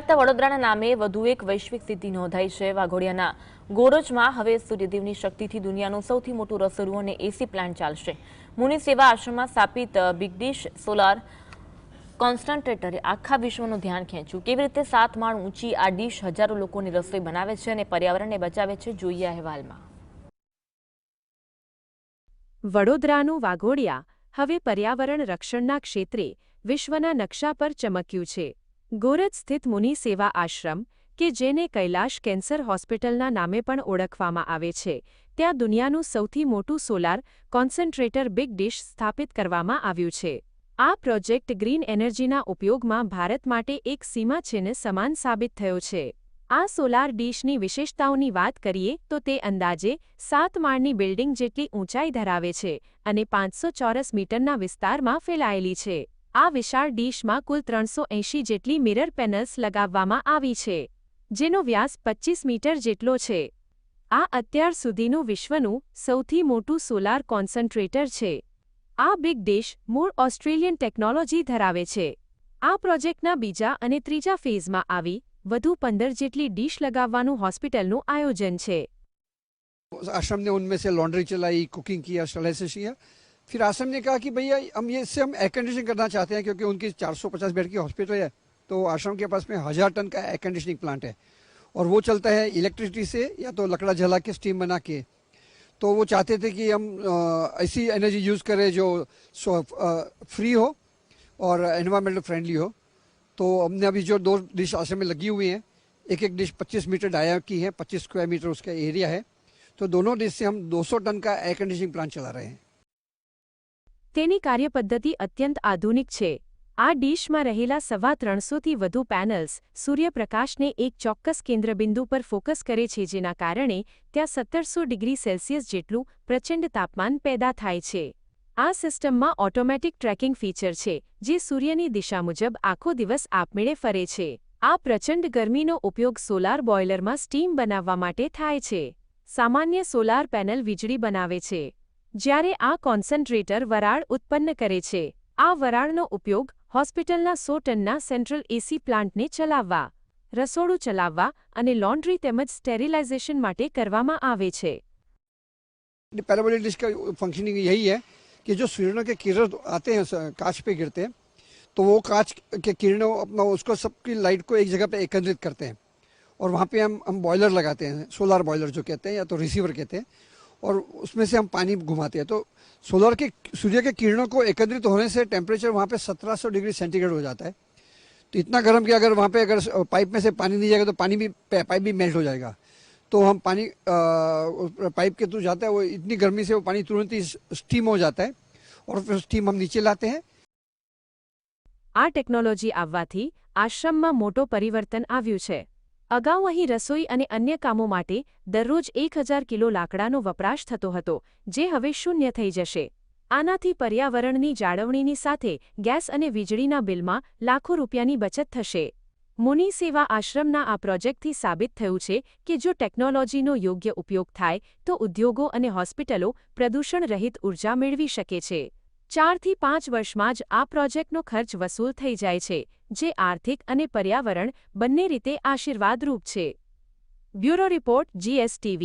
ગુજરાત વડોદરાના નામે વધુ એક વૈશ્વિક સિદ્ધિ નોંધાઈ છે। વાઘોડિયાના ગોરજમાં હવે સૂર્યદેવની શક્તિથી દુનિયાનું સૌથી મોટું રસોડું અને એસી પ્લાન્ટ ચાલશે। મુનિ સેવા આશ્રમમાં સ્થાપિત બિગ ડિશ સોલાર કોન્સન્ટ્રેટરે આખા વિશ્વનું ધ્યાન ખેંચ્યું। કેવી રીતે 7 માળ ઊંચી આ ડિશ હજારો લોકોની રસોઈ બનાવે છે અને પર્યાવરણને બચાવે છે, જોઈએ અહેવાલમાં। વડોદરાનું વાઘોડિયા હવે પર્યાવરણ રક્ષણના ક્ષેત્રે વિશ્વના નકશા પર ચમક્યું છે। ગોરજ સ્થિત મુનિ સેવા આશ્રમ, કે જેને કૈલાશ કેન્સર હોસ્પિટલના નામે પણ ઓળખવામાં આવે છે, ત્યાં દુનિયાનું સૌથી મોટું સોલાર કોન્સન્ટ્રેટર બિગ ડિશ સ્થાપિત કરવામાં આવ્યું છે। આ પ્રોજેક્ટ ગ્રીન એનર્જીના ઉપયોગમાં ભારત માટે એક સીમાચિહ્ન સમાન સાબિત થયો છે। આ સોલાર ડિશની વિશેષતાઓની વાત કરીએ તો તે અંદાજે 7 માળની બિલ્ડિંગ જેટલી ઊંચાઈ ધરાવે છે અને 500 ચોરસ મીટરના વિસ્તારમાં ફેલાયેલી છે। આ વિશાળ ડિશમાં કુલ 380 જેટલી મિરર પેનલ્સ લગાવવામાં આવી છે, જેનો વ્યાસ 25 મીટર જેટલો છે। આ અત્યાર સુધીનું વિશ્વનું સૌથી મોટું સોલાર કોન્સન્ટ્રેટર છે। આ બિગ ડિશ મૂળ ઓસ્ટ્રેલિયન ટેકનોલોજી ધરાવે છે। આ પ્રોજેક્ટના બીજા અને ત્રીજા ફેઝમાં આવી વધુ 15 જેટલી ડિશ લગાવવાનું હોસ્પિટલનું આયોજન છે। आश्रम ने उनमें से लॉन्ड्री चलाई, कुकिंग किया, स्टरलाइजेशन किया। फिर आश्रम ने कहा कि भैया हम इससे हम एयर कंडीशनिंग करना चाहते हैं, क्योंकि उनकी 450 बेड की हॉस्पिटल है, तो आश्रम के पास में 1000 टन का एयर कंडीशनिंग प्लांट है और वो चलता है इलेक्ट्रिसिटी से या तो लकड़ा जला के स्टीम बना के। तो वो चाहते थे कि हम ऐसी एनर्जी यूज़ करें जो फ्री हो और एनवायरमेंटल फ्रेंडली हो। तो हमने अभी जो 2 डिश आश्रम में लगी हुई हैं, एक डिश 25 मीटर डाया की है, 25 स्क्वायर मीटर उसका एरिया है। तो दोनों डिश से हम 200 टन का एयर कंडीशनिंग प्लांट चला रहे हैं। તેની કાર્યપદ્ધતિ અત્યંત આધુનિક છે। આ ડિશમાં રહેલા 350થી વધુ પેનલ્સ સૂર્યપ્રકાશને એક ચોક્કસ કેન્દ્રબિંદુ પર ફોકસ કરે છે, જેના કારણે ત્યાં 1700 ડિગ્રી સેલ્સિયસ જેટલું પ્રચંડ તાપમાન પેદા થાય છે। આ સિસ્ટમમાં ઓટોમેટિક ટ્રેકિંગ ફીચર છે, જે સૂર્યની દિશા મુજબ આખો દિવસ આપમેળે ફરે છે। આ પ્રચંડ ગરમીનો ઉપયોગ સોલાર બોઇલરમાં સ્ટીમ બનાવવા માટે થાય છે। સામાન્ય સોલાર પેનલ વીજળી બનાવે છે, જ્યારે આ કોન્સન્ટ્રેટર વરાળ ઉત્પન્ન કરે છે। આ વરાળનો ઉપયોગ હોસ્પિટલના 100 ટનના સેન્ટ્રલ એસી પ્લાન્ટને ચલાવવા, રસોડું ચલાવવા અને લોન્ડ્રી તેમજ સ્ટેરિલાઇઝેશન માટે કરવામાં આવે છે। पैराबोलिक डिश का फंक्शनिंग यही है कि जो सूर्य के किरण आते हैं कांच पे गिरते हैं, तो वो कांच के किरणों अपना उसको सबकी लाइट को एक जगह पे एकत्रित करते हैं और वहाँ पे हम बॉयलर लगाते हैं, सोलार बॉयलर जो कहते हैं या तो रिसीवर कहते हैं, और उसमें से हम पानी घुमाते हैं। तो सोलर के सूर्य के किरणों को एकत्रित होने से टेम्परेचर वहाँ पे 1700 डिग्री सेंटीग्रेड हो जाता है। तो इतना गर्म कि अगर वहाँ पे अगर पाइप में से पानी नहीं जाएगा तो पाइप भी मेल्ट हो जाएगा। तो हम पानी पाइप के थ्रू जाता है, वो इतनी गर्मी से वो पानी तुरंत ही स्टीम हो जाता है और फिर स्टीम हम नीचे लाते हैं। આ ટેકનોલોજી આવવાથી આશ્રમમાં મોટો પરિવર્તન આવ્યું છે। અગાઉ અહીં રસોઈ અને અન્ય કામો માટે દરરોજ 1000 કિલો લાકડાનો વપરાશ થતો હતો, જે હવે શૂન્ય થઈ જશે। આનાથી પર્યાવરણની જાળવણીની સાથે ગેસ અને વીજળીના બિલમાં લાખો રૂપિયાની બચત થશે। મુનિ સેવા આશ્રમના આ પ્રોજેક્ટથી સાબિત થયું છે કે જો ટેકનોલોજીનો યોગ્ય ઉપયોગ થાય તો ઉદ્યોગો અને હોસ્પિટલો પ્રદૂષણ રહિત ઉર્જા મેળવી શકે છે। 4 થી 5 વર્ષમાં જ આ પ્રોજેક્ટનો ખર્ચ વસૂલ થઈ જાય છે, જે આર્થિક અને પર્યાવરણ બંને રીતે આશીર્વાદરૂપ છે। Bureau report, GSTV।